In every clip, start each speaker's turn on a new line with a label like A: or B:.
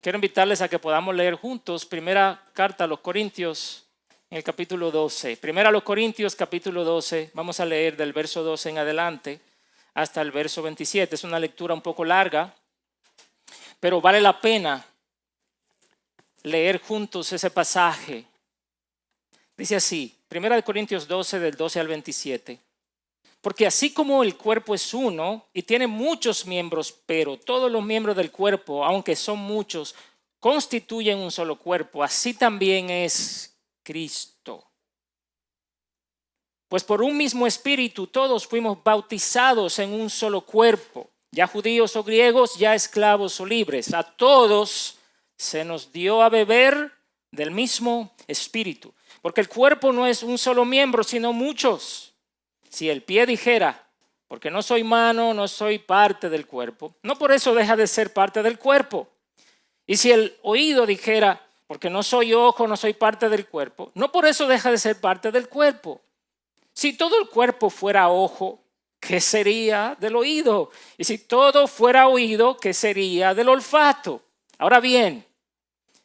A: quiero invitarles a que podamos leer juntos primera carta a los Corintios en el capítulo 12. Primera a los Corintios, capítulo 12. Vamos a leer del verso 12 en adelante hasta el verso 27. Es una lectura un poco larga, pero vale la pena leer juntos ese pasaje. Dice así, Primera de Corintios 12, del 12 al 27. Porque así como el cuerpo es uno y tiene muchos miembros, pero todos los miembros del cuerpo, aunque son muchos, constituyen un solo cuerpo, así también es Cristo. Pues por un mismo espíritu todos fuimos bautizados en un solo cuerpo, ya judíos o griegos, ya esclavos o libres. A todos se nos dio a beber del mismo espíritu, porque el cuerpo no es un solo miembro, sino muchos. Si el pie dijera, porque no soy mano, no soy parte del cuerpo, no por eso deja de ser parte del cuerpo. Y si el oído dijera, porque no soy ojo, no soy parte del cuerpo, no por eso deja de ser parte del cuerpo. Si todo el cuerpo fuera ojo, ¿qué sería del oído? Y si todo fuera oído, ¿qué sería del olfato? Ahora bien,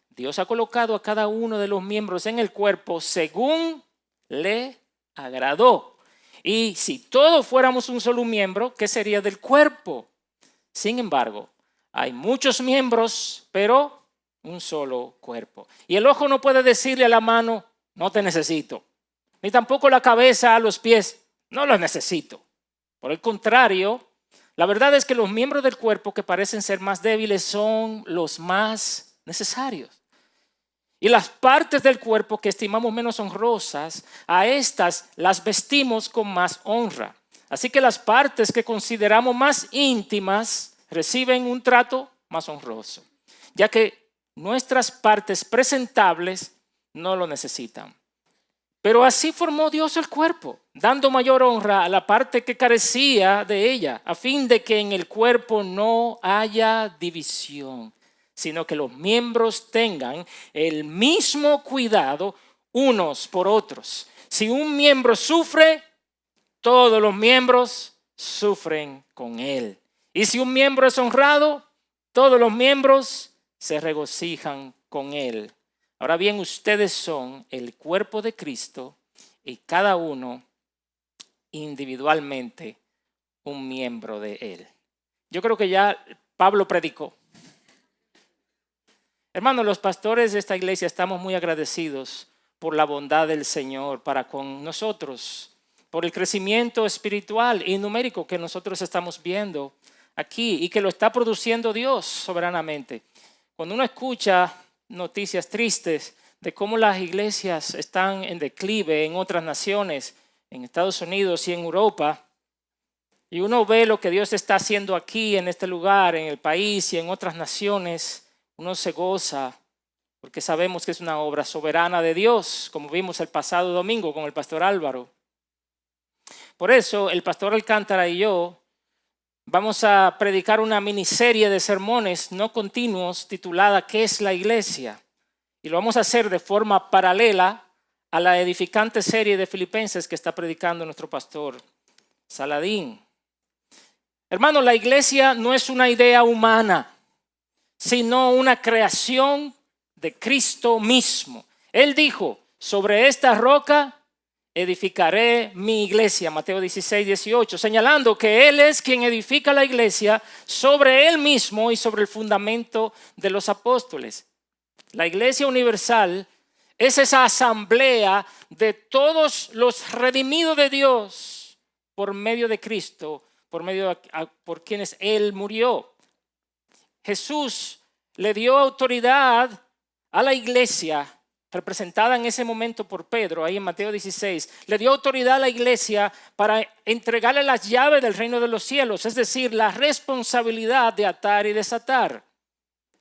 A: Dios ha colocado a cada uno de los miembros en el cuerpo según le agradó. Y si todos fuéramos un solo miembro, ¿qué sería del cuerpo? Sin embargo, hay muchos miembros, pero un solo cuerpo. Y el ojo no puede decirle a la mano, no te necesito. Ni tampoco la cabeza a los pies, no los necesito. Por el contrario, la verdad es que los miembros del cuerpo que parecen ser más débiles son los más necesarios. Y las partes del cuerpo que estimamos menos honrosas, a estas las vestimos con más honra. Así que las partes que consideramos más íntimas reciben un trato más honroso, ya que nuestras partes presentables no lo necesitan. Pero así formó Dios el cuerpo, dando mayor honra a la parte que carecía de ella, a fin de que en el cuerpo no haya división, sino que los miembros tengan el mismo cuidado unos por otros. Si un miembro sufre, todos los miembros sufren con él. Y si un miembro es honrado, todos los miembros se regocijan con él. Ahora bien, ustedes son el cuerpo de Cristo y cada uno individualmente un miembro de él. Yo creo que ya Pablo predicó. Hermanos, los pastores de esta iglesia estamos muy agradecidos por la bondad del Señor para con nosotros, por el crecimiento espiritual y numérico que nosotros estamos viendo aquí y que lo está produciendo Dios soberanamente. Cuando uno escucha noticias tristes de cómo las iglesias están en declive en otras naciones, en Estados Unidos y en Europa, y uno ve lo que Dios está haciendo aquí en este lugar, en el país y en otras naciones, uno se goza porque sabemos que es una obra soberana de Dios, como vimos el pasado domingo con el pastor Álvaro. Por eso el pastor Alcántara y yo vamos a predicar una miniserie de sermones no continuos titulada ¿Qué es la iglesia? Y lo vamos a hacer de forma paralela a la edificante serie de Filipenses que está predicando nuestro pastor Saladín. Hermanos, la iglesia no es una idea humana, sino una creación de Cristo mismo. Él dijo, sobre esta roca edificaré mi iglesia, Mateo 16, 18, señalando que Él es quien edifica la iglesia sobre Él mismo y sobre el fundamento de los apóstoles. La iglesia universal es esa asamblea de todos los redimidos de Dios por medio de Cristo, por quienes Él murió. Jesús le dio autoridad a la iglesia, representada en ese momento por Pedro, ahí en Mateo 16, le dio autoridad a la iglesia para entregarle las llaves del reino de los cielos, es decir, la responsabilidad de atar y desatar.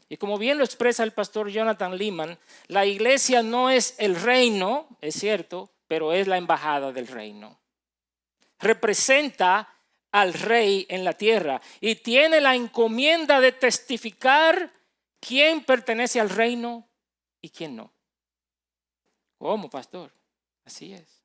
A: Y como bien lo expresa el pastor Jonathan Leeman, la iglesia no es el reino, es cierto, pero es la embajada del reino. Representa al rey en la tierra y tiene la encomienda de testificar quién pertenece al reino y quién no. ¿Cómo, pastor? Así es.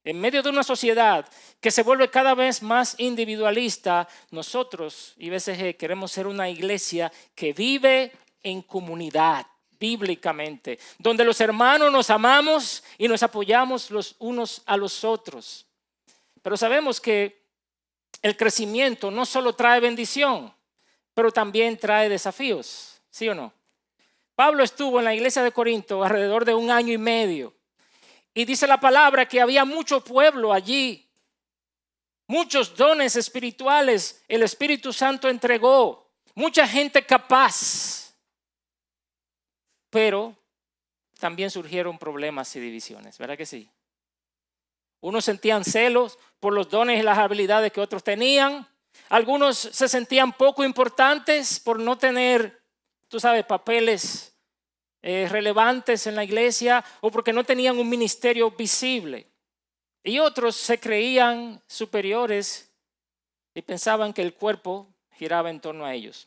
A: En medio de una sociedad que se vuelve cada vez más individualista, nosotros, IBCG, queremos ser una iglesia que vive en comunidad, bíblicamente, donde los hermanos nos amamos y nos apoyamos los unos a los otros. Pero sabemos que el crecimiento no solo trae bendición, pero también trae desafíos, ¿sí o no? Pablo estuvo en la iglesia de Corinto alrededor de 1 año y medio. Y dice la palabra que había mucho pueblo allí, muchos dones espirituales el Espíritu Santo entregó, mucha gente capaz. Pero también surgieron problemas y divisiones, ¿verdad que sí? Unos sentían celos por los dones y las habilidades que otros tenían. Algunos se sentían poco importantes por no tener, papeles relevantes en la iglesia o porque no tenían un ministerio visible. Y otros se creían superiores y pensaban que el cuerpo giraba en torno a ellos.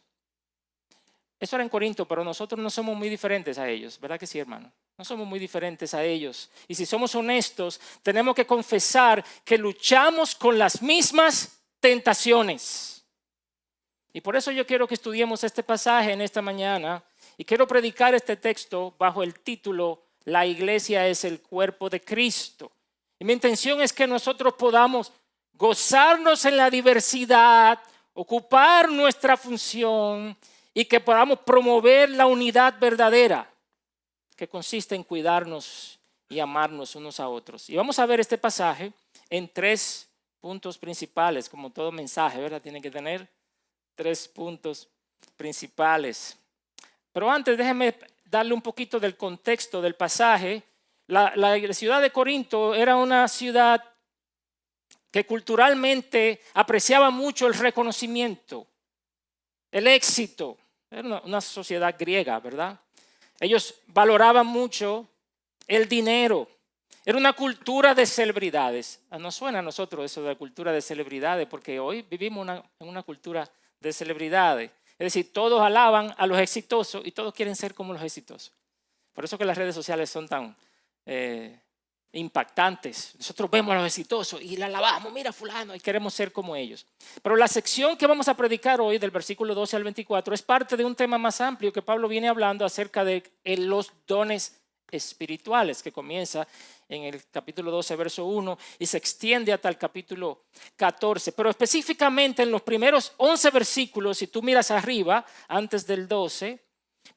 A: Eso era en Corinto, pero nosotros no somos muy diferentes a ellos, ¿verdad que sí, hermano? No somos muy diferentes a ellos. Y si somos honestos, tenemos que confesar que luchamos con las mismas tentaciones. Y por eso yo quiero que estudiemos este pasaje en esta mañana y quiero predicar este texto bajo el título La iglesia es el cuerpo de Cristo. Y mi intención es que nosotros podamos gozarnos en la diversidad, ocupar nuestra función y que podamos promover la unidad verdadera que consiste en cuidarnos y amarnos unos a otros. Y vamos a ver este pasaje en 3 puntos principales, como todo mensaje, ¿verdad? Tiene que tener 3 puntos principales. Pero antes déjenme darle un poquito del contexto del pasaje. La ciudad de Corinto era una ciudad que culturalmente apreciaba mucho el reconocimiento, el éxito. Era una sociedad griega, ¿verdad? Ellos valoraban mucho el dinero. Era una cultura de celebridades. Nos suena a nosotros eso de la cultura de celebridades porque hoy vivimos en una cultura de celebridades. Es decir, todos alaban a los exitosos y todos quieren ser como los exitosos. Por eso que las redes sociales son tan impactantes. Nosotros vemos a los exitosos y la alabamos, mira fulano, y queremos ser como ellos. Pero la sección que vamos a predicar hoy, del versículo 12 al 24, es parte de un tema más amplio que Pablo viene hablando acerca de los dones espirituales, que comienza en el capítulo 12, verso 1, y se extiende hasta el capítulo 14. Pero específicamente en los primeros 11 versículos, si tú miras arriba, antes del 12,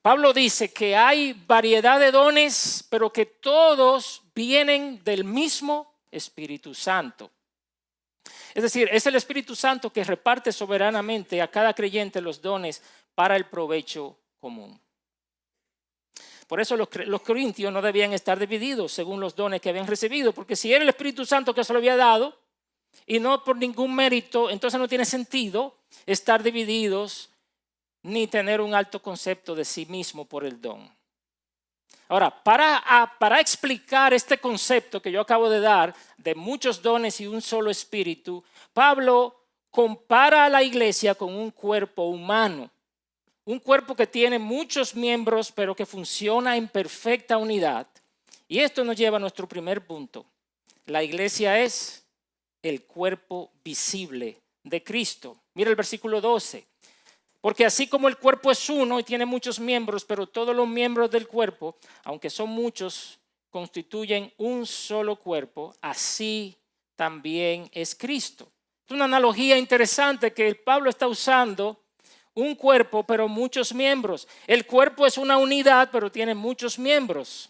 A: Pablo dice que hay variedad de dones, pero que todos vienen del mismo Espíritu Santo. Es decir, es el Espíritu Santo que reparte soberanamente a cada creyente los dones para el provecho común. Por eso los corintios no debían estar divididos según los dones que habían recibido, porque si era el Espíritu Santo que se lo había dado y no por ningún mérito, entonces no tiene sentido estar divididos ni tener un alto concepto de sí mismo por el don. Ahora, para explicar este concepto que yo acabo de dar de muchos dones y un solo espíritu, Pablo compara a la iglesia con un cuerpo humano. Un cuerpo que tiene muchos miembros, pero que funciona en perfecta unidad. Y esto nos lleva a nuestro primer punto. La iglesia es el cuerpo visible de Cristo. Mira el versículo 12. Porque así como el cuerpo es uno y tiene muchos miembros, pero todos los miembros del cuerpo, aunque son muchos, constituyen un solo cuerpo, así también es Cristo. Es una analogía interesante que Pablo está usando. Un cuerpo, pero muchos miembros. El cuerpo es una unidad, pero tiene muchos miembros.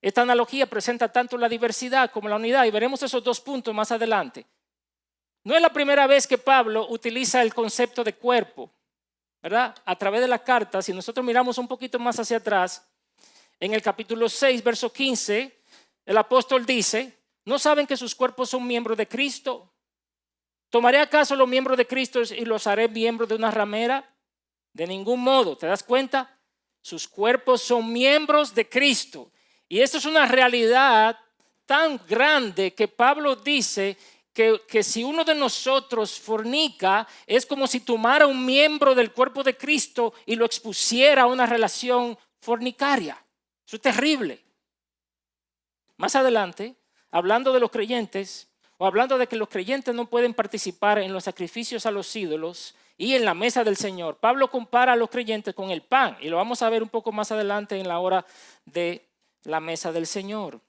A: Esta analogía presenta tanto la diversidad como la unidad y veremos esos 2 puntos más adelante. No es la primera vez que Pablo utiliza el concepto de cuerpo, ¿verdad? A través de la carta, si nosotros miramos un poquito más hacia atrás, en el capítulo 6, verso 15, el apóstol dice, ¿no saben que sus cuerpos son miembros de Cristo? ¿Tomaré acaso los miembros de Cristo y los haré miembros de una ramera? De ningún modo, ¿te das cuenta? Sus cuerpos son miembros de Cristo. Y esto es una realidad tan grande que Pablo dice que si uno de nosotros fornica, es como si tomara un miembro del cuerpo de Cristo y lo expusiera a una relación fornicaria. Eso es terrible. Más adelante, hablando de los creyentes, o hablando de que los creyentes no pueden participar en los sacrificios a los ídolos y en la mesa del Señor, Pablo compara a los creyentes con el pan, y lo vamos a ver un poco más adelante en la hora de la mesa del Señor.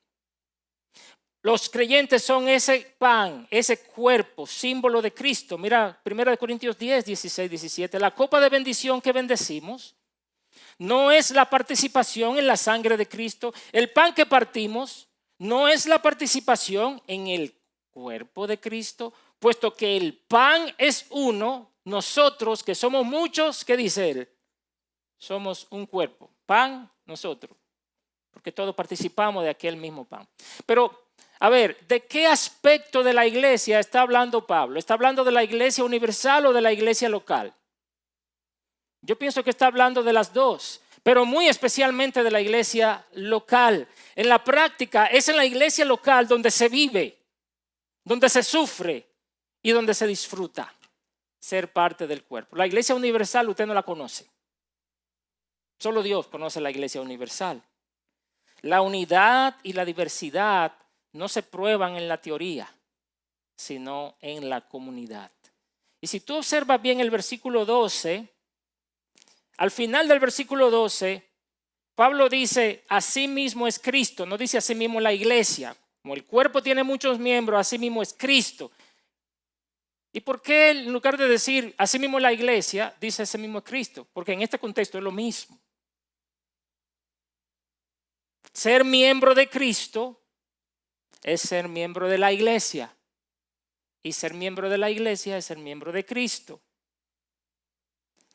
A: Los creyentes son ese pan, ese cuerpo, símbolo de Cristo. Mira, 1 Corintios 10, 16, 17. La copa de bendición que bendecimos no es la participación en la sangre de Cristo. El pan que partimos no es la participación en el cuerpo de Cristo, puesto que el pan es uno. Nosotros, que somos muchos, ¿qué dice él? Somos un cuerpo. Pan, nosotros. Porque todos participamos de aquel mismo pan. Pero, a ver, ¿de qué aspecto de la iglesia está hablando Pablo? ¿Está hablando de la iglesia universal o de la iglesia local? Yo pienso que está hablando de las dos, pero muy especialmente de la iglesia local. En la práctica, es en la iglesia local donde se vive, donde se sufre y donde se disfruta ser parte del cuerpo. La iglesia universal usted no la conoce. Solo Dios conoce la iglesia universal. La unidad y la diversidad no se prueban en la teoría, sino en la comunidad. Y si tú observas bien el versículo 12, al final del versículo 12, Pablo dice, así mismo es Cristo, no dice así mismo la iglesia. Como el cuerpo tiene muchos miembros, así mismo es Cristo. ¿Y por qué en lugar de decir así mismo la iglesia, dice así mismo es Cristo? Porque en este contexto es lo mismo. Ser miembro de Cristo es ser miembro de la iglesia. Y ser miembro de la iglesia es ser miembro de Cristo.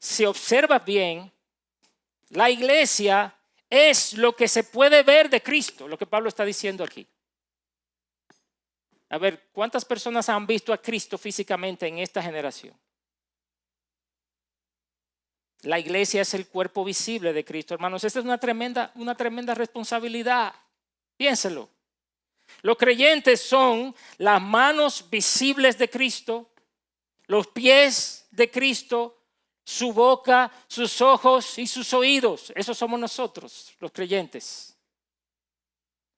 A: Si observas bien, la iglesia es lo que se puede ver de Cristo, lo que Pablo está diciendo aquí. A ver, ¿cuántas personas han visto a Cristo físicamente en esta generación? La iglesia es el cuerpo visible de Cristo, hermanos. Esta es una tremenda responsabilidad. Piénselo. Los creyentes son las manos visibles de Cristo, los pies de Cristo, su boca, sus ojos y sus oídos. Esos somos nosotros, los creyentes.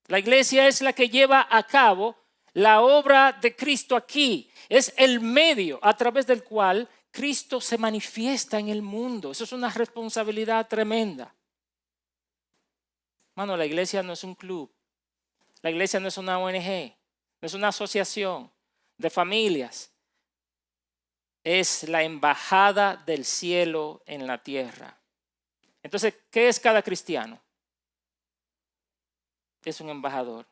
A: La iglesia es la que lleva a cabo la obra de Cristo aquí. Es el medio a través del cual Cristo se manifiesta en el mundo. Eso es una responsabilidad tremenda. Hermano, la iglesia no es un club. La iglesia no es una ONG. No es una asociación de familias. Es la embajada del cielo en la tierra. Entonces, ¿qué es cada cristiano? Es un embajador.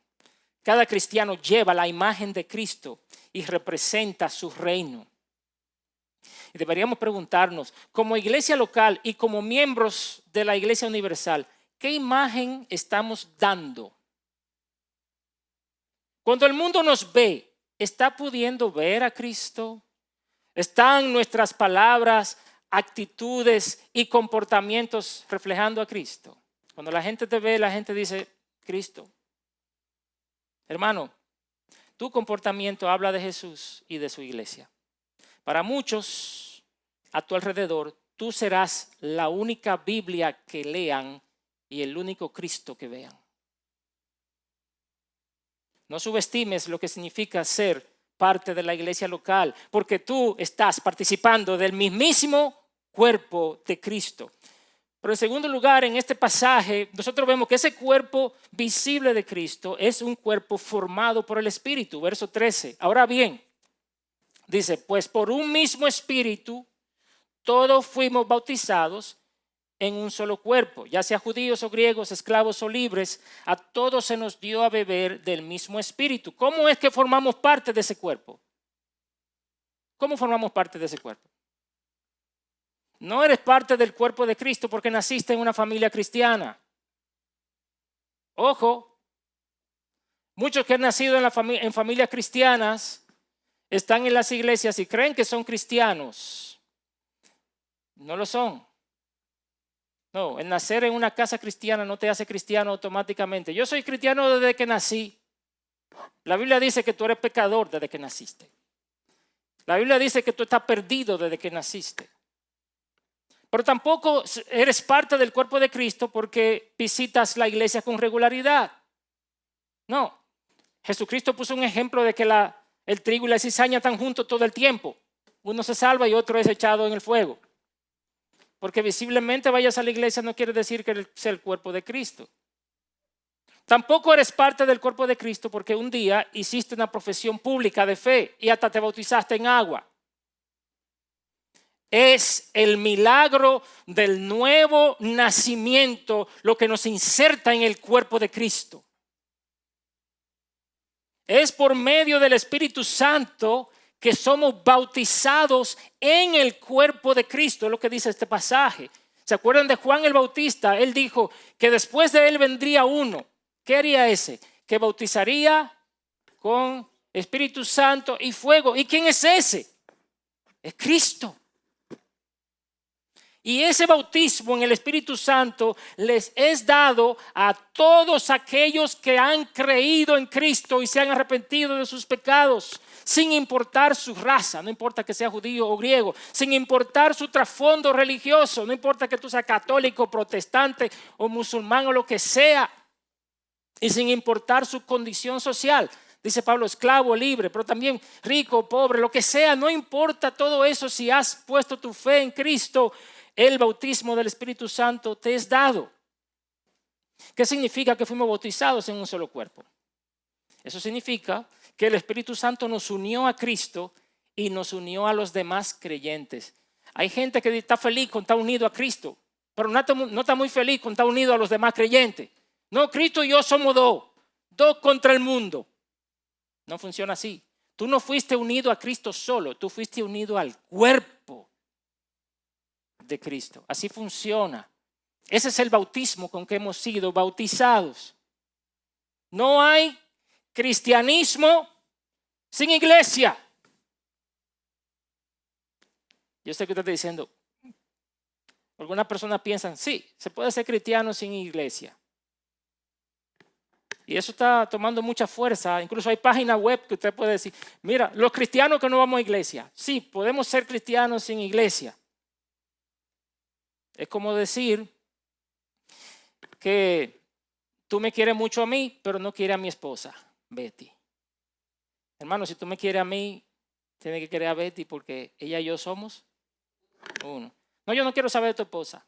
A: Cada cristiano lleva la imagen de Cristo y representa su reino. Y deberíamos preguntarnos, como iglesia local y como miembros de la iglesia universal, ¿qué imagen estamos dando? Cuando el mundo nos ve, ¿está pudiendo ver a Cristo? ¿Están nuestras palabras, actitudes y comportamientos reflejando a Cristo? Cuando la gente te ve, la gente dice, Cristo. Hermano, tu comportamiento habla de Jesús y de su iglesia. Para muchos a tu alrededor, tú serás la única Biblia que lean y el único Cristo que vean. No subestimes lo que significa ser parte de la iglesia local, porque tú estás participando del mismísimo cuerpo de Cristo. Pero en segundo lugar, en este pasaje, nosotros vemos que ese cuerpo visible de Cristo es un cuerpo formado por el Espíritu. Verso 13. Ahora bien, dice, pues por un mismo Espíritu, todos fuimos bautizados en un solo cuerpo, ya sea judíos o griegos, esclavos o libres, a todos se nos dio a beber del mismo Espíritu. ¿Cómo es que formamos parte de ese cuerpo? ¿Cómo formamos parte de ese cuerpo? No eres parte del cuerpo de Cristo porque naciste en una familia cristiana. Ojo, muchos que han nacido en familias cristianas están en las iglesias y creen que son cristianos. No lo son. No, el nacer en una casa cristiana no te hace cristiano automáticamente. Yo soy cristiano desde que nací. La Biblia dice que tú eres pecador desde que naciste. La Biblia dice que tú estás perdido desde que naciste. Pero tampoco eres parte del cuerpo de Cristo porque visitas la iglesia con regularidad. No. Jesucristo puso un ejemplo de que el trigo y la cizaña están juntos todo el tiempo. Uno se salva y otro es echado en el fuego. Porque visiblemente vayas a la iglesia no quiere decir que sea el cuerpo de Cristo. Tampoco eres parte del cuerpo de Cristo porque un día hiciste una profesión pública de fe y hasta te bautizaste en agua. Es el milagro del nuevo nacimiento lo que nos inserta en el cuerpo de Cristo. Es por medio del Espíritu Santo que somos bautizados en el cuerpo de Cristo, es lo que dice este pasaje. ¿Se acuerdan de Juan el Bautista? Él dijo que después de él vendría uno. ¿Qué haría ese? Que bautizaría con Espíritu Santo y fuego. ¿Y quién es ese? Es Cristo. Y ese bautismo en el Espíritu Santo les es dado a todos aquellos que han creído en Cristo y se han arrepentido de sus pecados, sin importar su raza, no importa que sea judío o griego, sin importar su trasfondo religioso, no importa que tú seas católico, protestante o musulmán o lo que sea, y sin importar su condición social. Dice Pablo, esclavo, libre, pero también rico, pobre, lo que sea, no importa todo eso. Si has puesto tu fe en Cristo, el bautismo del Espíritu Santo te es dado. ¿Qué significa que fuimos bautizados en un solo cuerpo? Eso significa que el Espíritu Santo nos unió a Cristo y nos unió a los demás creyentes. Hay gente que está feliz con estar unido a Cristo, pero no está muy feliz con estar unido a los demás creyentes. No, Cristo y yo somos dos contra el mundo. No funciona así. Tú no fuiste unido a Cristo solo, tú fuiste unido al cuerpo de Cristo. Así funciona. Ese es el bautismo con que hemos sido bautizados. No hay cristianismo sin iglesia. Yo sé que usted está diciendo, algunas personas piensan, sí, se puede ser cristiano sin iglesia. Y eso está tomando mucha fuerza. Incluso hay páginas web que usted puede decir, mira, los cristianos que no vamos a iglesia. Sí, podemos ser cristianos sin iglesia. Es como decir que tú me quieres mucho a mí, pero no quieres a mi esposa, Betty. Hermano, si tú me quieres a mí, tienes que querer a Betty porque ella y yo somos uno. No, yo no quiero saber de tu esposa,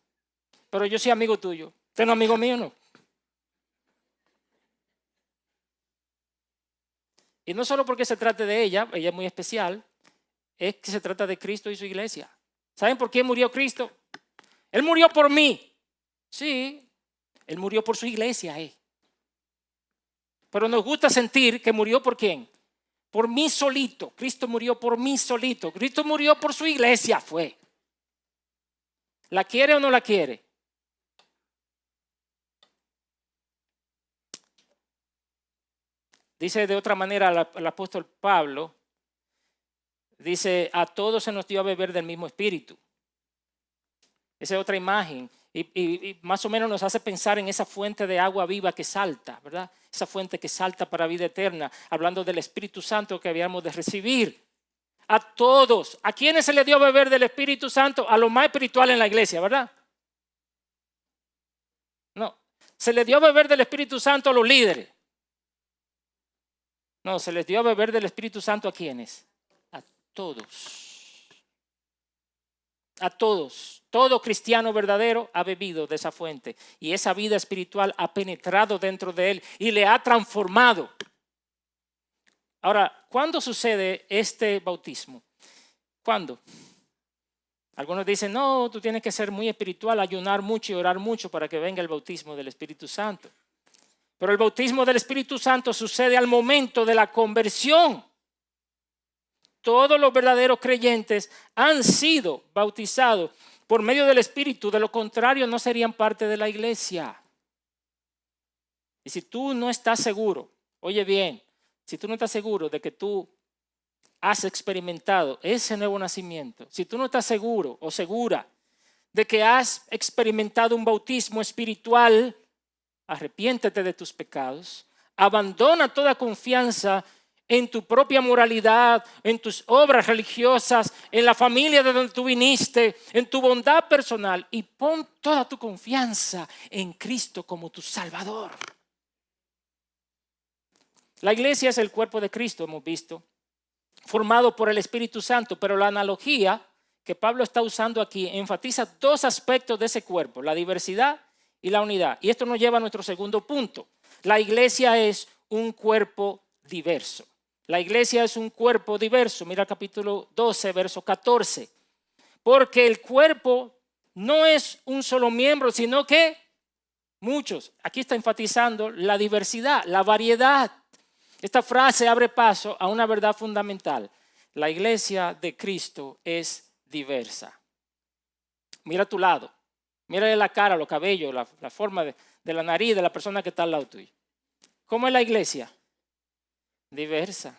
A: pero yo soy amigo tuyo. Usted no es amigo mío, no. Y no solo porque se trate de ella es muy especial, es que se trata de Cristo y su iglesia. ¿Saben por qué murió Cristo? Él murió por mí. Sí, Él murió por su iglesia. Pero nos gusta sentir que murió por ¿quién? Por mí solito. Cristo murió por mí solito. Cristo murió por su iglesia, fue. ¿La quiere o no la quiere? Dice de otra manera el apóstol Pablo, dice, a todos se nos dio a beber del mismo espíritu. Esa es otra imagen y más o menos nos hace pensar en esa fuente de agua viva que salta, ¿verdad? Esa fuente que salta para vida eterna, hablando del Espíritu Santo que habíamos de recibir. A todos, ¿a quiénes se le dio a beber del Espíritu Santo? A lo más espiritual en la iglesia, ¿verdad? No, se le dio a beber del Espíritu Santo a los líderes. No, se les dio a beber del Espíritu Santo ¿a quiénes? A todos. A todos. Todo cristiano verdadero ha bebido de esa fuente y esa vida espiritual ha penetrado dentro de él y le ha transformado. Ahora, ¿cuándo sucede este bautismo? ¿Cuándo? Algunos dicen, no, tú tienes que ser muy espiritual, ayunar mucho y orar mucho para que venga el bautismo del Espíritu Santo. Pero el bautismo del Espíritu Santo sucede al momento de la conversión. Todos los verdaderos creyentes han sido bautizados por medio del Espíritu. De lo contrario, no serían parte de la iglesia. Y si tú no estás seguro, oye bien, si tú no estás seguro de que tú has experimentado ese nuevo nacimiento, si tú no estás seguro o segura de que has experimentado un bautismo espiritual, arrepiéntete de tus pecados, abandona toda confianza en tu propia moralidad, en tus obras religiosas, en la familia de donde tú viniste, en tu bondad personal y pon toda tu confianza en Cristo como tu Salvador. La iglesia es el cuerpo de Cristo, hemos visto. formado por el Espíritu Santo, pero la analogía que Pablo está usando aquí enfatiza dos aspectos de ese cuerpo, la diversidad y la unidad. Y esto nos lleva a nuestro segundo punto. La iglesia es un cuerpo diverso. La iglesia es un cuerpo diverso. Mira el capítulo 12, verso 14. Porque el cuerpo no es un solo miembro, sino que muchos. Aquí está enfatizando la diversidad, la variedad. Esta frase abre paso a una verdad fundamental. La iglesia de Cristo es diversa. Mira a tu lado. Mira la cara, los cabellos, la forma de la nariz de la persona que está al lado tuyo. ¿Cómo es la iglesia? Diversa.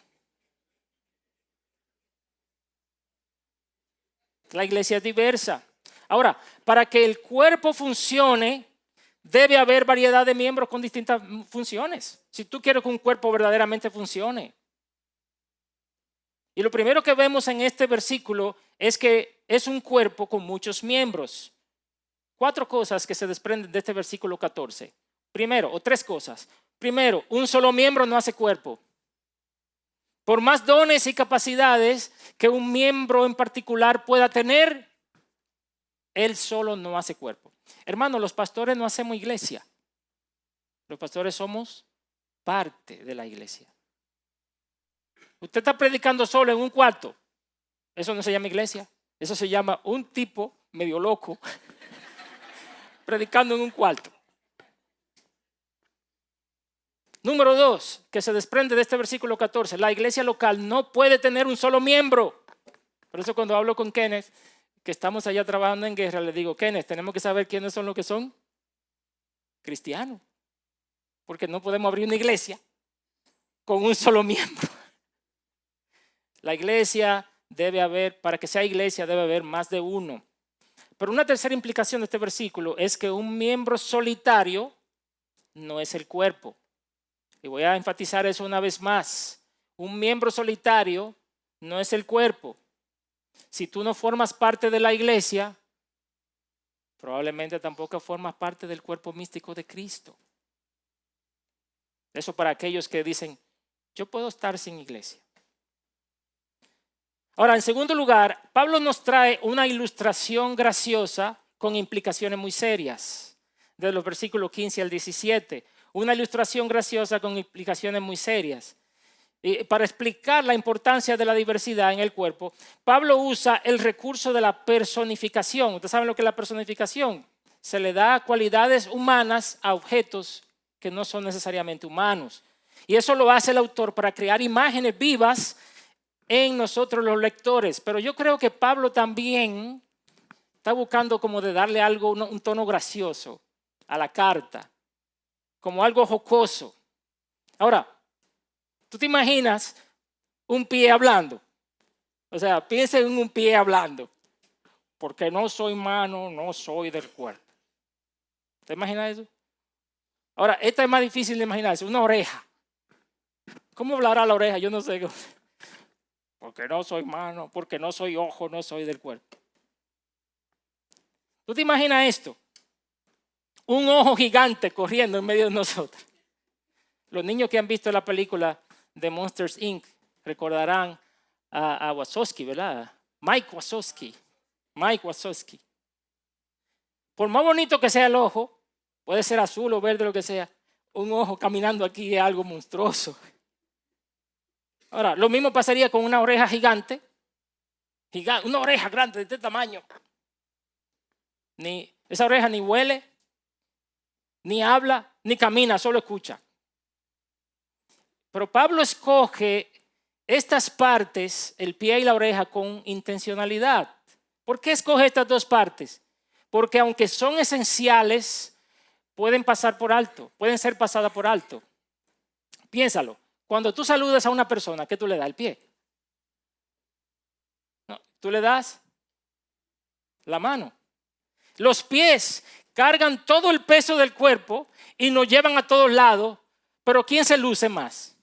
A: La iglesia es diversa. Ahora, para que el cuerpo funcione, debe haber variedad de miembros con distintas funciones. Si tú quieres que un cuerpo verdaderamente funcione. Y lo primero que vemos en este versículo es que es un cuerpo con muchos miembros. 4 cosas que se desprenden de este versículo 14. Primero, o 3 cosas. Primero, un solo miembro no hace cuerpo. Por más dones y capacidades que un miembro en particular pueda tener, él solo no hace cuerpo. Hermano, los pastores no hacemos iglesia. Los pastores somos parte de la iglesia. Usted está predicando solo en un cuarto. Eso no se llama iglesia. Eso se llama un tipo medio loco predicando en un cuarto. Número 2, que se desprende de este versículo 14. La iglesia local no puede tener un solo miembro. Por eso cuando hablo con Kenneth, que estamos allá trabajando en guerra, le digo, Kenneth, tenemos que saber quiénes son los que son cristianos. Porque no podemos abrir una iglesia con un solo miembro. La iglesia debe haber, para que sea iglesia debe haber más de uno. Pero una tercera implicación de este versículo es que un miembro solitario no es el cuerpo. Y voy a enfatizar eso una vez más. Un miembro solitario no es el cuerpo. Si tú no formas parte de la iglesia, probablemente tampoco formas parte del cuerpo místico de Cristo. Eso para aquellos que dicen, yo puedo estar sin iglesia. Ahora, en segundo lugar, Pablo nos trae una ilustración graciosa con implicaciones muy serias, de los versículos 15 al 17. Una ilustración graciosa con implicaciones muy serias. Y para explicar la importancia de la diversidad en el cuerpo, Pablo usa el recurso de la personificación. Ustedes saben lo que es la personificación. Se le da cualidades humanas a objetos que no son necesariamente humanos. Y eso lo hace el autor para crear imágenes vivas en nosotros los lectores. Pero yo creo que Pablo también está buscando como de darle algo, un tono gracioso a la carta, como algo jocoso. Ahora, ¿tú te imaginas un pie hablando? O sea, piensa en un pie hablando. Porque no soy mano, no soy del cuerpo. ¿Te imaginas eso? Ahora, esta es más difícil de imaginarse. Una oreja. ¿Cómo hablará la oreja? Yo no sé. Porque no soy mano, porque no soy ojo, no soy del cuerpo. ¿Tú te imaginas esto? Un ojo gigante corriendo en medio de nosotros. Los niños que han visto la película de Monsters, Inc. recordarán a Wazowski, ¿verdad? Mike Wazowski. Por más bonito que sea el ojo, puede ser azul o verde, lo que sea, un ojo caminando aquí es algo monstruoso. Ahora, lo mismo pasaría con una oreja gigante, una oreja grande de este tamaño. Esa oreja ni huele, ni habla, ni camina, solo escucha. Pero Pablo escoge estas partes, el pie y la oreja, con intencionalidad. ¿Por qué escoge estas dos partes? Porque aunque son esenciales, pueden pasar por alto, pueden ser pasadas por alto. Piénsalo. Cuando tú saludas a una persona, ¿qué tú le das? El pie. No, tú le das la mano. Los pies cargan todo el peso del cuerpo y nos llevan a todos lados, pero ¿quién se luce más?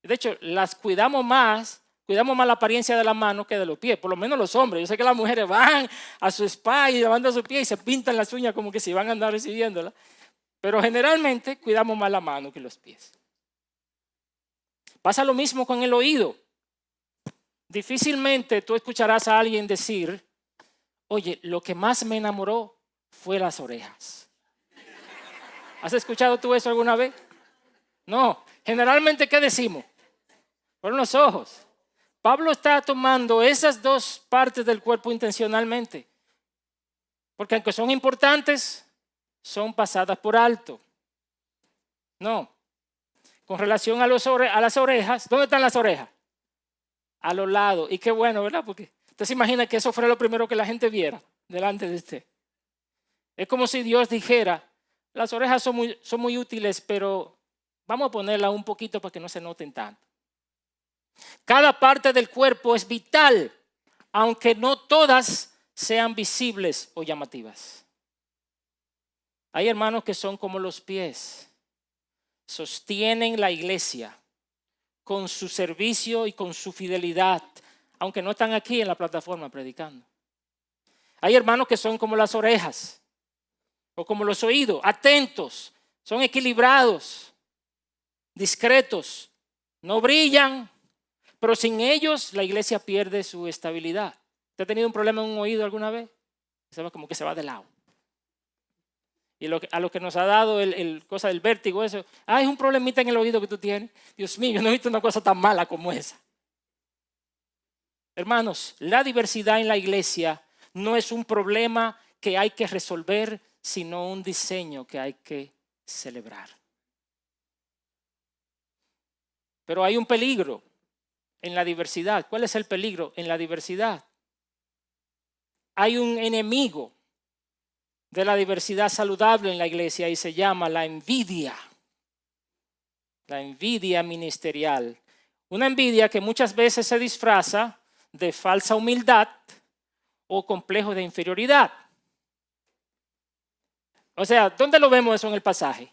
A: De hecho, cuidamos más la apariencia de la mano que de los pies, por lo menos los hombres. Yo sé que las mujeres van a su spa y van a su pie y se pintan las uñas como que si van a andar recibiéndola. Pero generalmente cuidamos más la mano que los pies. Pasa lo mismo con el oído. Difícilmente tú escucharás a alguien decir, oye, lo que más me enamoró fue las orejas. ¿Has escuchado tú eso alguna vez? No, generalmente ¿qué decimos? Fueron los ojos. Pablo está tomando esas dos partes del cuerpo intencionalmente, porque aunque son importantes, son pasadas por alto. No. Con relación a las orejas, ¿dónde están las orejas? A los lados. Y qué bueno, ¿verdad? Porque usted se imagina que eso fuera lo primero que la gente viera delante de usted. Es como si Dios dijera, las orejas son muy útiles, pero vamos a ponerla un poquito para que no se noten tanto. Cada parte del cuerpo es vital, aunque no todas sean visibles o llamativas. Hay hermanos que son como los pies, sostienen la iglesia con su servicio y con su fidelidad, aunque no están aquí en la plataforma predicando. Hay hermanos que son como las orejas o como los oídos, atentos, son equilibrados, discretos, no brillan, pero sin ellos la iglesia pierde su estabilidad. ¿Usted ha tenido un problema en un oído alguna vez? Como que se va de lado. Y a lo que nos ha dado el cosa del vértigo, eso. Es un problemita en el oído que tú tienes. Dios mío, yo no he visto una cosa tan mala como esa. Hermanos, la diversidad en la iglesia no es un problema que hay que resolver, sino un diseño que hay que celebrar. Pero hay un peligro en la diversidad. ¿Cuál es el peligro en la diversidad? Hay un enemigo de la diversidad saludable en la iglesia y se llama la envidia. La envidia ministerial. Una envidia que muchas veces se disfraza de falsa humildad o complejo de inferioridad. O sea, ¿dónde lo vemos eso en el pasaje?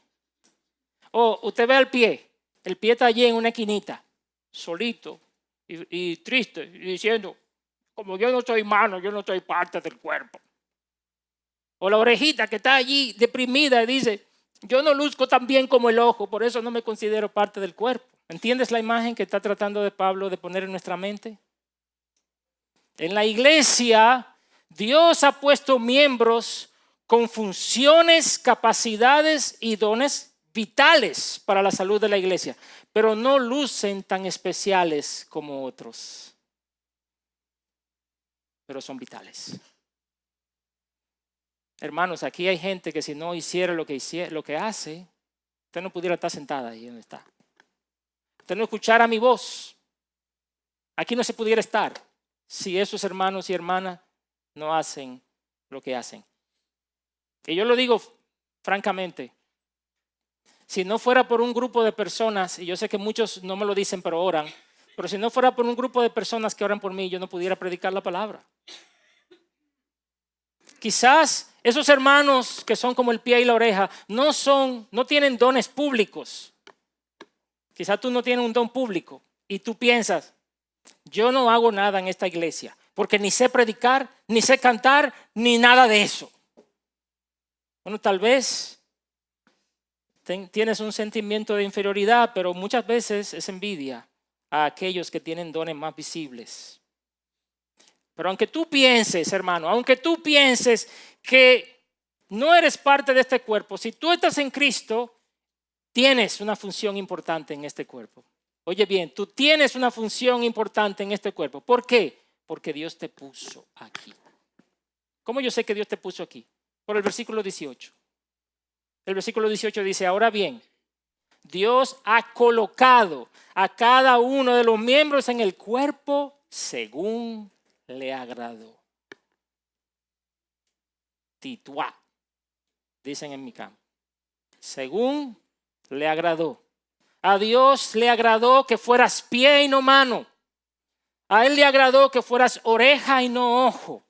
A: Usted ve el pie está allí en una esquinita, solito y triste, y diciendo, como yo no soy mano, yo no soy parte del cuerpo. O la orejita que está allí deprimida y dice, yo no luzco tan bien como el ojo, por eso no me considero parte del cuerpo. ¿Entiendes la imagen que está tratando de Pablo de poner en nuestra mente? En la iglesia, Dios ha puesto miembros con funciones, capacidades y dones vitales para la salud de la iglesia, pero no lucen tan especiales como otros, pero son vitales. Hermanos, aquí hay gente que si no hiciera lo que hace, usted no pudiera estar sentada ahí donde está. Usted no escuchara mi voz. Aquí no se pudiera estar si esos hermanos y hermanas no hacen lo que hacen. Y yo lo digo francamente, si no fuera por un grupo de personas, y yo sé que muchos no me lo dicen pero oran, pero si no fuera por un grupo de personas que oran por mí, yo no pudiera predicar la palabra. Quizás esos hermanos que son como el pie y la oreja no tienen dones públicos. Quizás tú no tienes un don público y tú piensas, yo no hago nada en esta iglesia porque ni sé predicar, ni sé cantar, ni nada de eso. Bueno, tal vez tienes un sentimiento de inferioridad, pero muchas veces es envidia a aquellos que tienen dones más visibles. Pero aunque tú pienses, hermano, aunque tú pienses que no eres parte de este cuerpo, si tú estás en Cristo, tienes una función importante en este cuerpo. Oye bien, tú tienes una función importante en este cuerpo. ¿Por qué? Porque Dios te puso aquí. ¿Cómo yo sé que Dios te puso aquí? Por el versículo 18. El versículo 18 dice, ahora bien, Dios ha colocado a cada uno de los miembros en el cuerpo según le agradó. Tituá, dicen en mi campo. Según le agradó. A Dios le agradó que fueras pie y no mano. A Él le agradó que fueras oreja y no ojo.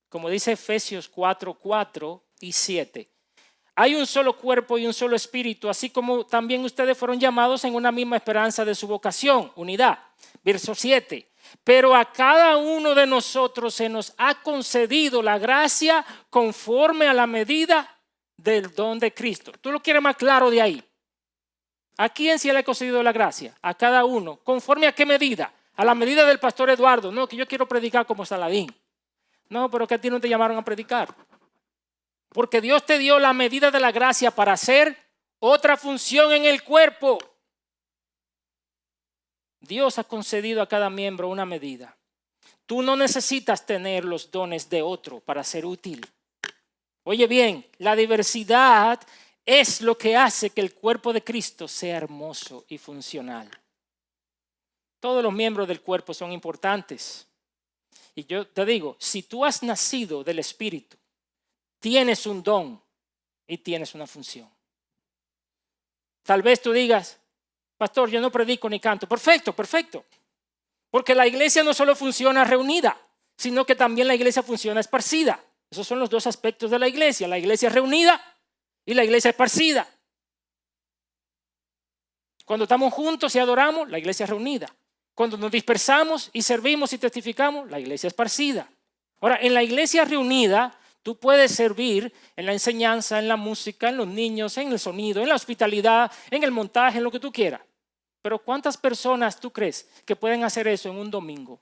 A: Como dice Efesios 4 y 7. Hay un solo cuerpo y un solo espíritu, así como también ustedes fueron llamados en una misma esperanza de su vocación, unidad. Verso 7. Pero a cada uno de nosotros se nos ha concedido la gracia conforme a la medida del don de Cristo. ¿Tú lo quieres más claro de ahí? ¿A quién se le ha concedido la gracia? A cada uno. ¿Conforme a qué medida? A la medida del pastor Eduardo. No, que yo quiero predicar como Saladín. No, pero que a ti no te llamaron a predicar. Porque Dios te dio la medida de la gracia para hacer otra función en el cuerpo. Dios ha concedido a cada miembro una medida. Tú no necesitas tener los dones de otro para ser útil. Oye bien, la diversidad es lo que hace que el cuerpo de Cristo sea hermoso y funcional. Todos los miembros del cuerpo son importantes. Y yo te digo, si tú has nacido del Espíritu, tienes un don y tienes una función. Tal vez tú digas, pastor, yo no predico ni canto. Perfecto, perfecto. Porque la iglesia no solo funciona reunida, sino que también la iglesia funciona esparcida. Esos son los dos aspectos de la iglesia reunida y la iglesia esparcida. Cuando estamos juntos y adoramos, la iglesia reunida. Cuando nos dispersamos y servimos y testificamos, la iglesia esparcida. Ahora, en la iglesia reunida, tú puedes servir en la enseñanza, en la música, en los niños, en el sonido, en la hospitalidad, en el montaje, en lo que tú quieras. Pero ¿cuántas personas tú crees que pueden hacer eso en un domingo?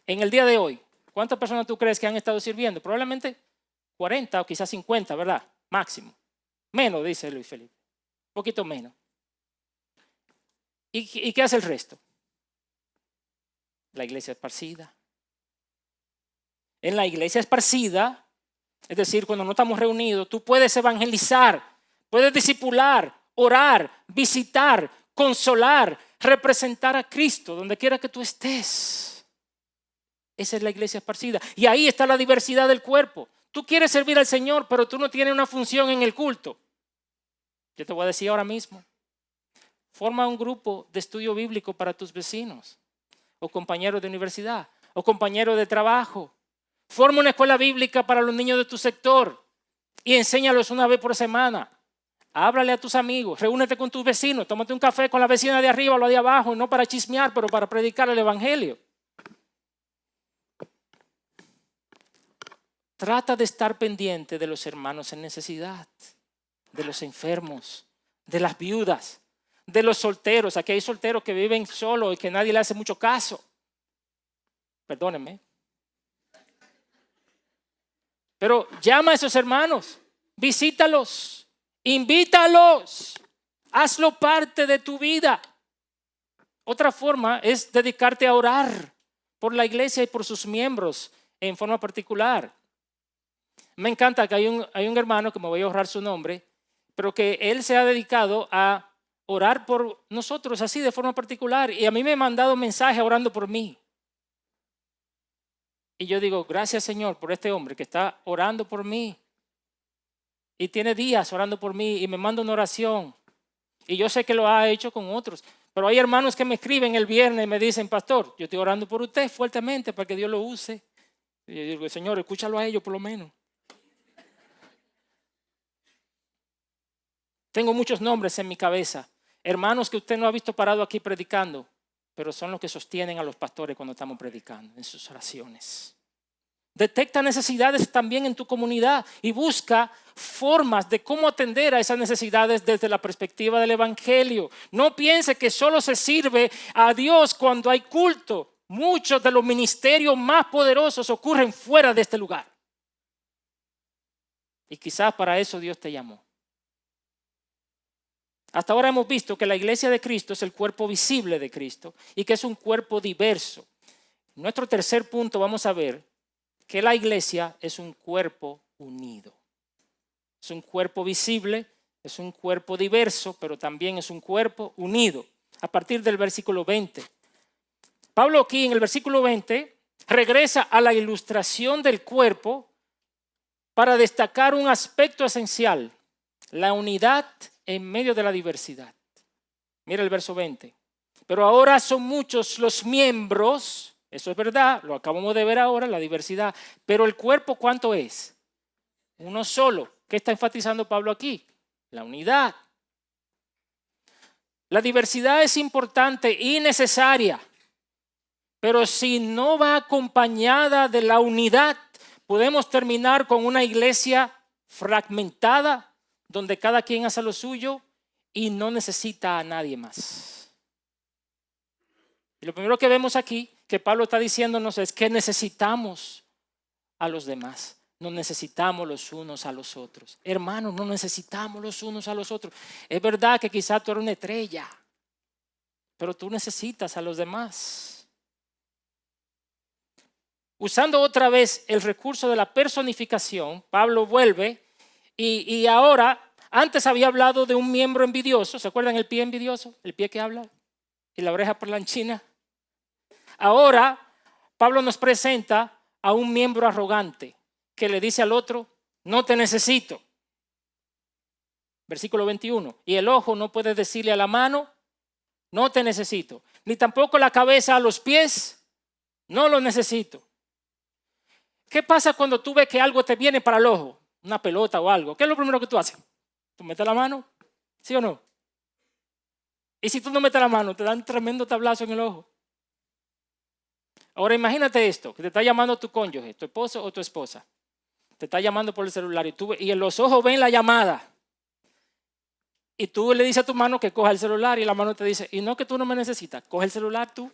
A: En el día de hoy, ¿cuántas personas tú crees que han estado sirviendo? Probablemente 40 o quizás 50, ¿verdad? Máximo. Menos, dice Luis Felipe. Un poquito menos. ¿Y qué hace el resto? La iglesia esparcida. En la iglesia esparcida, es decir, cuando no estamos reunidos, tú puedes evangelizar, puedes discipular, orar, visitar, consolar, representar a Cristo donde quiera que tú estés. Esa es la iglesia esparcida. Y ahí está la diversidad del cuerpo. Tú quieres servir al Señor, pero tú no tienes una función en el culto. Yo te voy a decir ahora mismo. Forma un grupo de estudio bíblico para tus vecinos, o compañeros de universidad, o compañeros de trabajo. Forma una escuela bíblica para los niños de tu sector y enséñalos una vez por semana. Háblale a tus amigos, reúnete con tus vecinos, tómate un café con la vecina de arriba o la de abajo, no para chismear, pero para predicar el evangelio. Trata de estar pendiente de los hermanos en necesidad, de los enfermos, de las viudas, de los solteros. Aquí hay solteros que viven solos y que nadie le hace mucho caso. Perdónenme. Pero llama a esos hermanos, visítalos. Invítalos, hazlo parte de tu vida. Otra forma es dedicarte a orar por la iglesia y por sus miembros en forma particular. Me encanta que hay un hermano, que me voy a ahorrar su nombre, pero que él se ha dedicado a orar por nosotros así de forma particular. Y a mí me ha mandado mensajes orando por mí. Y yo digo, gracias Señor por este hombre que está orando por mí. Y tiene días orando por mí y me manda una oración. Y yo sé que lo ha hecho con otros. Pero hay hermanos que me escriben el viernes y me dicen, pastor, yo estoy orando por usted fuertemente para que Dios lo use. Y yo digo, Señor, escúchalo a ellos por lo menos. Tengo muchos nombres en mi cabeza. Hermanos que usted no ha visto parado aquí predicando, pero son los que sostienen a los pastores cuando estamos predicando en sus oraciones. Detecta necesidades también en tu comunidad y busca formas de cómo atender a esas necesidades desde la perspectiva del evangelio. No piense que solo se sirve a Dios cuando hay culto. Muchos de los ministerios más poderosos ocurren fuera de este lugar. Y quizás para eso Dios te llamó. Hasta ahora hemos visto que la iglesia de Cristo es el cuerpo visible de Cristo y que es un cuerpo diverso. En nuestro tercer punto vamos a ver que la iglesia es un cuerpo unido. Es un cuerpo visible, es un cuerpo diverso, pero también es un cuerpo unido. A partir del versículo 20. Pablo aquí en el versículo 20 regresa a la ilustración del cuerpo para destacar un aspecto esencial, la unidad en medio de la diversidad. Mira el verso 20. Pero ahora son muchos los miembros. Eso es verdad, lo acabamos de ver ahora, la diversidad. Pero el cuerpo, ¿cuánto es? Uno solo. ¿Qué está enfatizando Pablo aquí? La unidad. La diversidad es importante y necesaria. Pero si no va acompañada de la unidad, podemos terminar con una iglesia fragmentada, donde cada quien hace lo suyo y no necesita a nadie más. Y lo primero que vemos aquí, que Pablo está diciéndonos, es que necesitamos a los demás. Nos necesitamos los unos a los otros. Hermanos, no necesitamos los unos a los otros. Es verdad que quizás tú eres una estrella, pero tú necesitas a los demás. Usando otra vez el recurso de la personificación, Pablo vuelve y ahora, antes había hablado de un miembro envidioso. ¿Se acuerdan el pie envidioso? El pie que habla y la oreja parlanchina. Ahora, Pablo nos presenta a un miembro arrogante que le dice al otro, no te necesito. Versículo 21. Y el ojo no puede decirle a la mano, no te necesito. Ni tampoco la cabeza a los pies, no lo necesito. ¿Qué pasa cuando tú ves que algo te viene para el ojo? Una pelota o algo. ¿Qué es lo primero que tú haces? ¿Tú metes la mano? ¿Sí o no? Y si tú no metes la mano, te dan un tremendo tablazo en el ojo. Ahora imagínate esto, que te está llamando tu cónyuge, tu esposo o tu esposa. Te está llamando por el celular y en los ojos ven la llamada. Y tú le dices a tu mano que coja el celular y la mano te dice, y no que tú no me necesitas, coge el celular tú.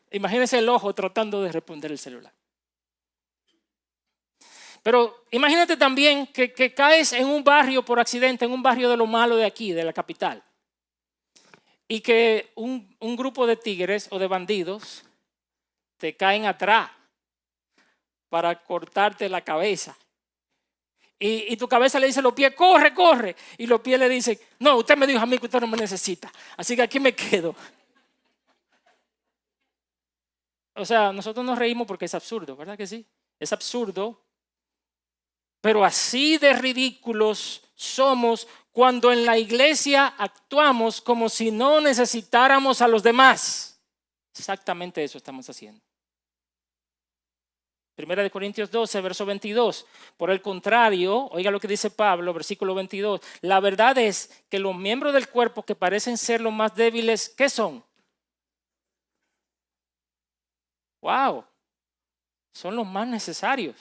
A: Imagínese el ojo tratando de responder el celular. Pero imagínate también que caes en un barrio por accidente, en un barrio de lo malo de aquí, de la capital. Y que un grupo de tigres o de bandidos te caen atrás para cortarte la cabeza. Y tu cabeza le dice a los pies, corre, corre. Y los pies le dicen, no, usted me dijo a mí que usted no me necesita. Así que aquí me quedo. O sea, nosotros nos reímos porque es absurdo, ¿verdad que sí? Es absurdo. Pero así de ridículos somos cuando en la iglesia actuamos como si no necesitáramos a los demás. Exactamente eso estamos haciendo. 1 Corintios 12, verso 22. Por el contrario, oiga lo que dice Pablo, versículo 22. La verdad es que los miembros del cuerpo que parecen ser los más débiles, ¿qué son? ¡Wow! Son los más necesarios.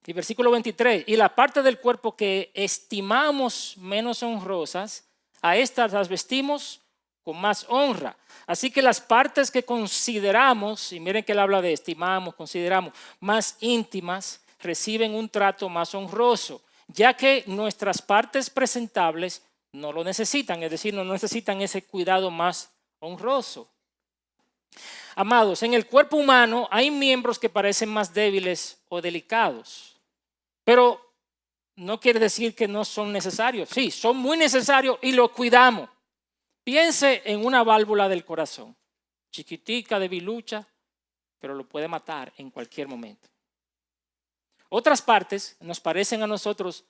A: Y versículo 23. Y la parte del cuerpo que estimamos menos honrosas, a estas las vestimos con más honra. Así que las partes que consideramos, y miren que él habla de estimamos, consideramos, más íntimas, reciben un trato más honroso, ya que nuestras partes presentables no lo necesitan, es decir, no necesitan ese cuidado más honroso. Amados, en el cuerpo humano hay miembros que parecen más débiles o delicados, pero no quiere decir que no son necesarios. Sí, son muy necesarios y los cuidamos. Piense en una válvula del corazón, chiquitica, debilucha, pero lo puede matar en cualquier momento. Otras partes nos parecen a nosotros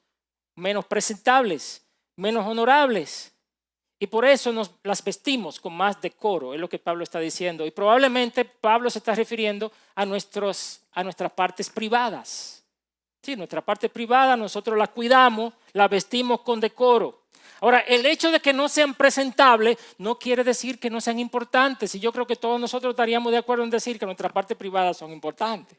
A: menos presentables, menos honorables, y por eso las vestimos con más decoro, es lo que Pablo está diciendo. Y probablemente Pablo se está refiriendo a nuestras partes privadas. Sí, nuestra parte privada nosotros la cuidamos, la vestimos con decoro. Ahora, el hecho de que no sean presentables no quiere decir que no sean importantes. Y yo creo que todos nosotros estaríamos de acuerdo en decir que nuestras partes privadas son importantes.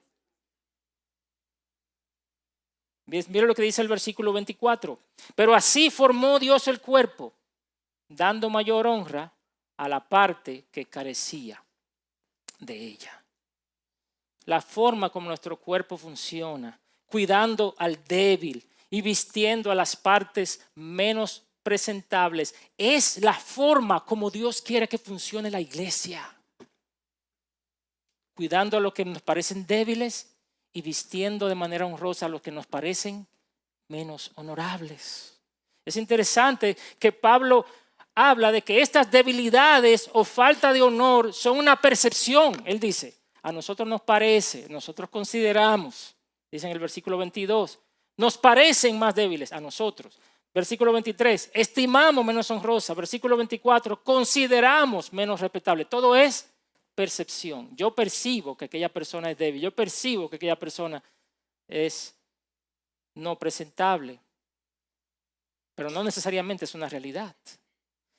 A: Mira lo que dice el versículo 24. Pero así formó Dios el cuerpo, dando mayor honra a la parte que carecía de ella. La forma como nuestro cuerpo funciona, cuidando al débil y vistiendo a las partes menos presentables, es la forma como Dios quiere que funcione la iglesia. Cuidando a los que nos parecen débiles y vistiendo de manera honrosa a los que nos parecen menos honorables. Es interesante que Pablo habla de que estas debilidades o falta de honor son una percepción. Él dice, a nosotros nos parece, nosotros consideramos, dice en el versículo 22, nos parecen más débiles a nosotros. Versículo 23, estimamos menos honrosa. Versículo 24, consideramos menos respetable. Todo es percepción. Yo percibo que aquella persona es débil. Yo percibo que aquella persona es no presentable. Pero no necesariamente es una realidad.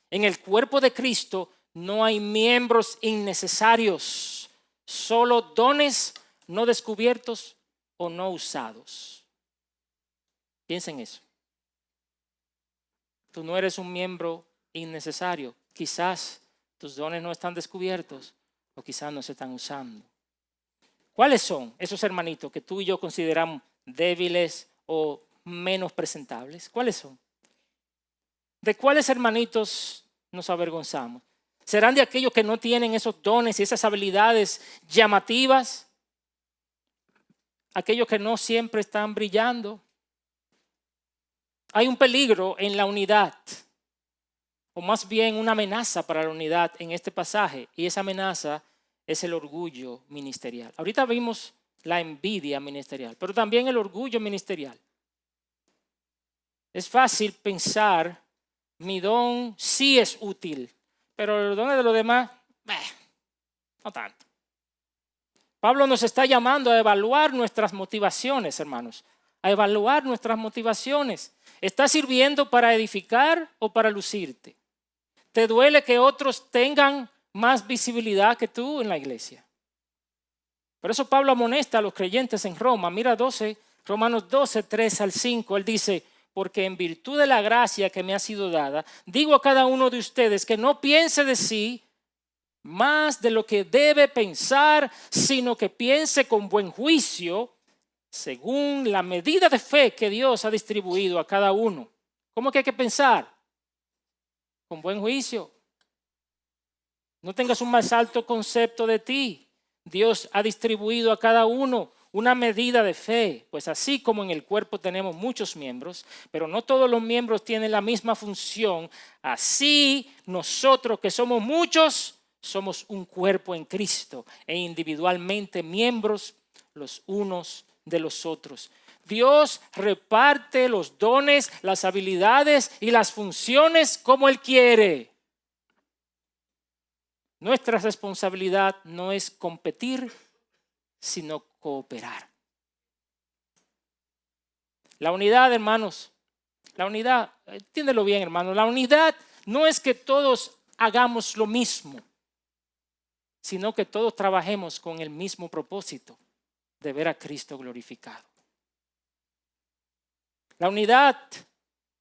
A: En el cuerpo de Cristo no hay miembros innecesarios, solo dones no descubiertos o no usados. Piensa en eso. Tú no eres un miembro innecesario. Quizás tus dones no están descubiertos o quizás no se están usando. ¿Cuáles son esos hermanitos que tú y yo consideramos débiles o menos presentables? ¿Cuáles son? ¿De cuáles hermanitos nos avergonzamos? ¿Serán de aquellos que no tienen esos dones y esas habilidades llamativas? ¿Aquellos que no siempre están brillando? Hay un peligro en la unidad, o más bien una amenaza para la unidad en este pasaje, y esa amenaza es el orgullo ministerial. Ahorita vimos la envidia ministerial, pero también el orgullo ministerial. Es fácil pensar, mi don sí es útil, pero los dones de los demás, no tanto. Pablo nos está llamando a evaluar nuestras motivaciones, hermanos, a evaluar nuestras motivaciones. ¿Estás sirviendo para edificar o para lucirte? ¿Te duele que otros tengan más visibilidad que tú en la iglesia? Por eso Pablo amonesta a los creyentes en Roma. Mira Romanos 12, 3 al 5. Él dice, porque en virtud de la gracia que me ha sido dada, digo a cada uno de ustedes que no piense de sí más de lo que debe pensar, sino que piense con buen juicio, según la medida de fe que Dios ha distribuido a cada uno. ¿Cómo que hay que pensar? Con buen juicio. No tengas un más alto concepto de ti. Dios ha distribuido a cada uno una medida de fe, pues así como en el cuerpo tenemos muchos miembros, pero no todos los miembros tienen la misma función, así nosotros que somos muchos, somos un cuerpo en Cristo e individualmente miembros los unos de los otros. Dios reparte los dones, las habilidades y las funciones como Él quiere. Nuestra responsabilidad no es competir, sino cooperar. La unidad, hermanos, la unidad, entiéndelo bien, hermanos, la unidad no es que todos hagamos lo mismo, sino que todos trabajemos con el mismo propósito de ver a Cristo glorificado. La unidad,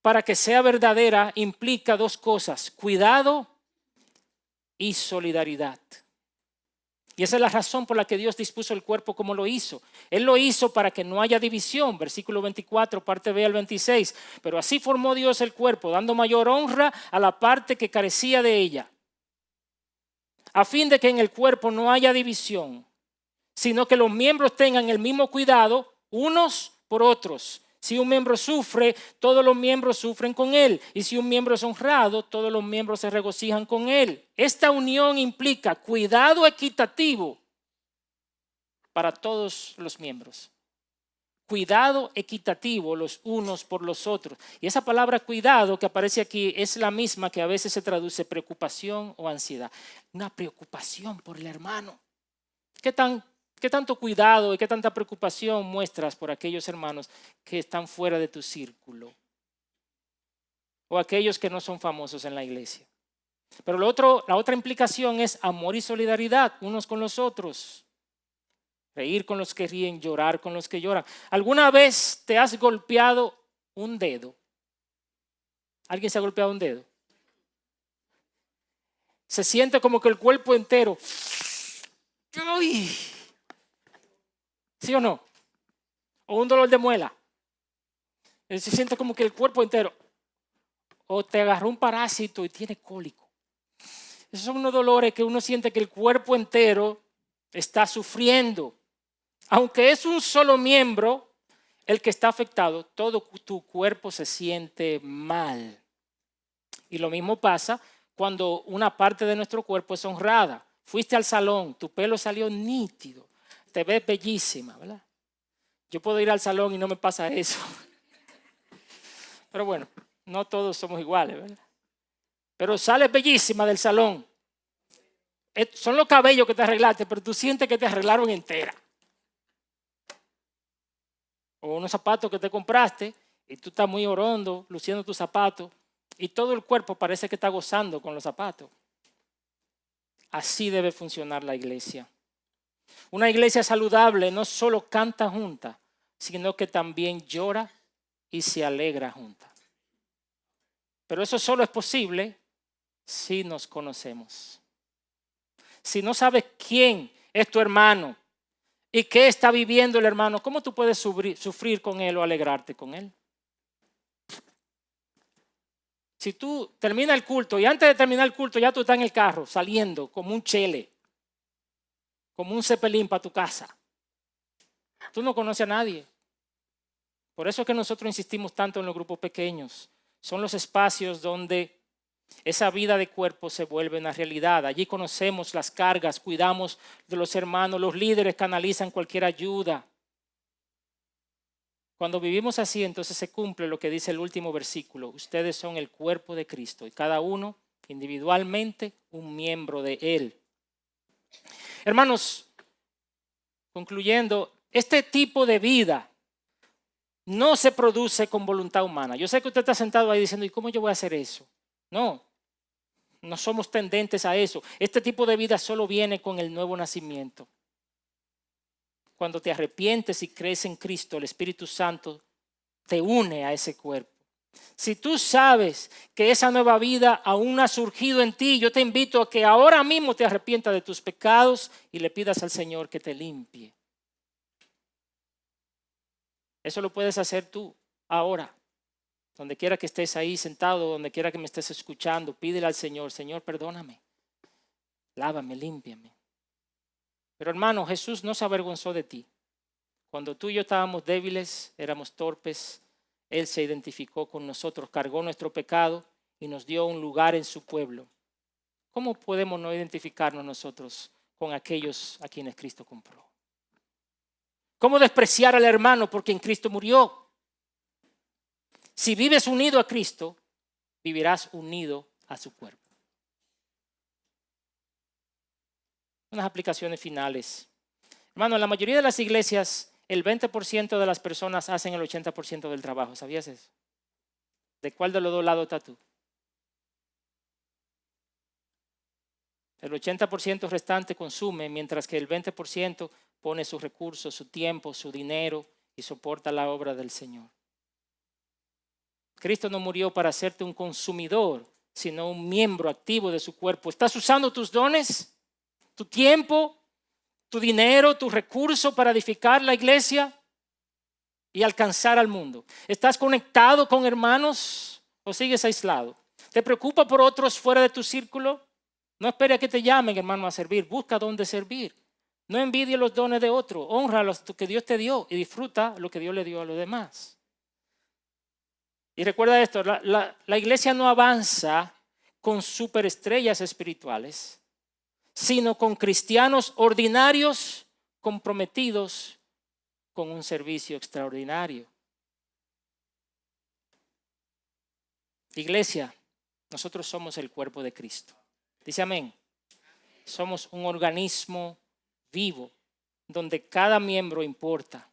A: para que sea verdadera, implica dos cosas: cuidado y solidaridad. Y esa es la razón por la que Dios dispuso el cuerpo como lo hizo. Él lo hizo para que no haya división, versículo 24, parte B al 26. Pero así formó Dios el cuerpo, dando mayor honra a la parte que carecía de ella, a fin de que en el cuerpo no haya división, sino que los miembros tengan el mismo cuidado unos por otros. Si un miembro sufre, todos los miembros sufren con él. Y si un miembro es honrado, todos los miembros se regocijan con él. Esta unión implica cuidado equitativo para todos los miembros. Cuidado equitativo los unos por los otros. Y esa palabra cuidado que aparece aquí es la misma que a veces se traduce preocupación o ansiedad. Una preocupación por el hermano. ¿Qué tanto cuidado y qué tanta preocupación muestras por aquellos hermanos que están fuera de tu círculo? O aquellos que no son famosos en la iglesia. Pero la otra implicación es amor y solidaridad unos con los otros. Reír con los que ríen, llorar con los que lloran. ¿Alguna vez te has golpeado un dedo? ¿Alguien se ha golpeado un dedo? Se siente como que el cuerpo entero. ¡Uy! ¿Sí o no? O un dolor de muela. Se siente como que el cuerpo entero. O te agarró un parásito y tiene cólico. Esos son unos dolores que uno siente que el cuerpo entero está sufriendo. Aunque es un solo miembro el que está afectado, todo tu cuerpo se siente mal. Y lo mismo pasa cuando una parte de nuestro cuerpo es honrada. Fuiste al salón, tu pelo salió nítido. Te ves bellísima, ¿verdad? Yo puedo ir al salón y no me pasa eso. Pero bueno, no todos somos iguales, ¿verdad? Pero sales bellísima del salón. Son los cabellos que te arreglaste, pero tú sientes que te arreglaron entera. O unos zapatos que te compraste y tú estás muy orondo, luciendo tus zapatos, y todo el cuerpo parece que está gozando con los zapatos. Así debe funcionar la iglesia. Una iglesia saludable no solo canta junta, sino que también llora y se alegra juntas. Pero eso solo es posible si nos conocemos. Si no sabes quién es tu hermano y qué está viviendo el hermano, ¿cómo tú puedes sufrir con él o alegrarte con él? Si tú terminas el culto y antes de terminar el culto ya tú estás en el carro saliendo como un chele, como un cepelín para tu casa, tú no conoces a nadie. Por eso es que nosotros insistimos tanto en los grupos pequeños. Son los espacios donde esa vida de cuerpo se vuelve una realidad. Allí conocemos las cargas, cuidamos de los hermanos, los líderes canalizan cualquier ayuda. Cuando vivimos así, entonces se cumple lo que dice el último versículo. Ustedes son el cuerpo de Cristo y cada uno individualmente un miembro de Él. Hermanos, concluyendo, este tipo de vida no se produce con voluntad humana. Yo sé que usted está sentado ahí diciendo, ¿y cómo yo voy a hacer eso? No somos tendentes a eso. Este tipo de vida solo viene con el nuevo nacimiento. Cuando te arrepientes y crees en Cristo, el Espíritu Santo te une a ese cuerpo. Si tú sabes que esa nueva vida aún no ha surgido en ti, yo te invito a que ahora mismo te arrepientas de tus pecados y le pidas al Señor que te limpie. Eso lo puedes hacer tú ahora. Donde quiera que estés ahí sentado, donde quiera que me estés escuchando, pídele al Señor, Señor, perdóname, lávame, límpiame. Pero hermano, Jesús no se avergonzó de ti. Cuando tú y yo estábamos débiles, éramos torpes, Él se identificó con nosotros, cargó nuestro pecado y nos dio un lugar en su pueblo. ¿Cómo podemos no identificarnos nosotros con aquellos a quienes Cristo compró? ¿Cómo despreciar al hermano por quien Cristo murió? Si vives unido a Cristo, vivirás unido a su cuerpo. Unas aplicaciones finales. Hermano, en la mayoría de las iglesias, el 20% de las personas hacen el 80% del trabajo. ¿Sabías eso? ¿De cuál de los dos lados estás tú? El 80% restante consume, mientras que el 20% pone sus recursos, su tiempo, su dinero y soporta la obra del Señor. Cristo no murió para hacerte un consumidor, sino un miembro activo de su cuerpo. ¿Estás usando tus dones, tu tiempo, tu dinero, tu recurso para edificar la iglesia y alcanzar al mundo? ¿Estás conectado con hermanos o sigues aislado? ¿Te preocupa por otros fuera de tu círculo? No espere a que te llamen, hermano, a servir. Busca dónde servir. No envidie los dones de otro. Honra los que Dios te dio y disfruta lo que Dios le dio a los demás. Y recuerda esto, la iglesia no avanza con superestrellas espirituales, sino con cristianos ordinarios comprometidos con un servicio extraordinario. Iglesia, nosotros somos el cuerpo de Cristo. Dice amén. Somos un organismo vivo donde cada miembro importa.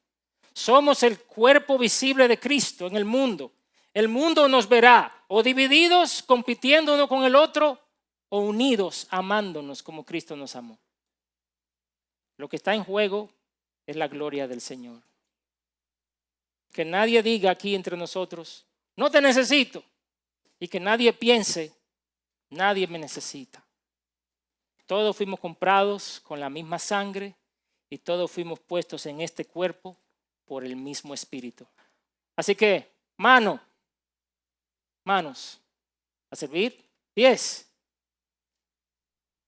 A: Somos el cuerpo visible de Cristo en el mundo. El mundo nos verá o divididos, compitiendo uno con el otro, o unidos, amándonos como Cristo nos amó. Lo que está en juego es la gloria del Señor. Que nadie diga aquí entre nosotros, no te necesito. Y que nadie piense, nadie me necesita. Todos fuimos comprados con la misma sangre y todos fuimos puestos en este cuerpo por el mismo Espíritu. Así que, manos, a servir, pies,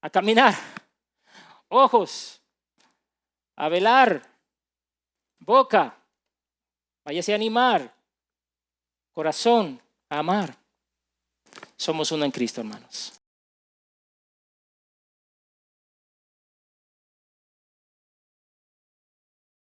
A: a caminar, ojos, a velar, boca, váyase a animar, corazón, a amar. Somos uno en Cristo, hermanos.